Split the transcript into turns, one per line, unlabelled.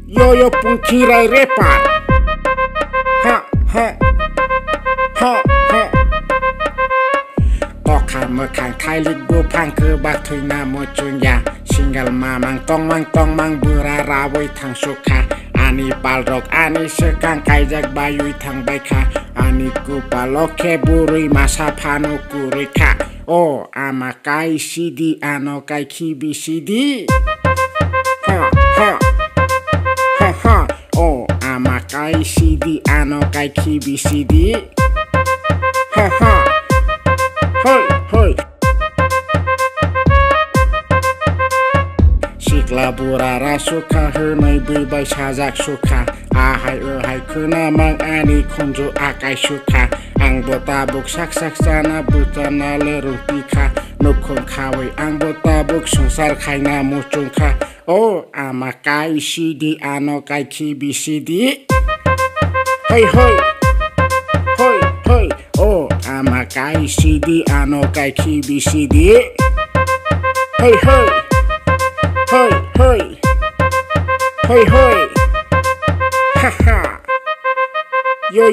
Yo pun kirai repar. Ha ha ha ha. Toka mekang thailik bu phang ke bak thoi na mo chung ya. Single mang tong berara woi thang suka. Ani palrok ani sekang kaijak bayui thang baika. Ani kupalok ke burui masa panu kurui ka. Oh ama kai sidi ano kai kibi sidi. Ha ha ha ha. Oh ama kai sidi ano kai kibi sidi. Ha ha. Hoi hoi. Sikla burara suka hernai bibai sajak suka. Ahai kena mang ani konjo akai suka. Ang botabok sak sana butana lerung pika. Nukong kawe ang botabok sungsar kaina mucungka. Oh ama kai sidi ano kai kibi sidi. Hoi hoi. Hoi hoi. Oh ama kai sidi ano kai kibi sidi. Hoi hoi. Hoi hoi. Hoi hoi. Haha. Yo.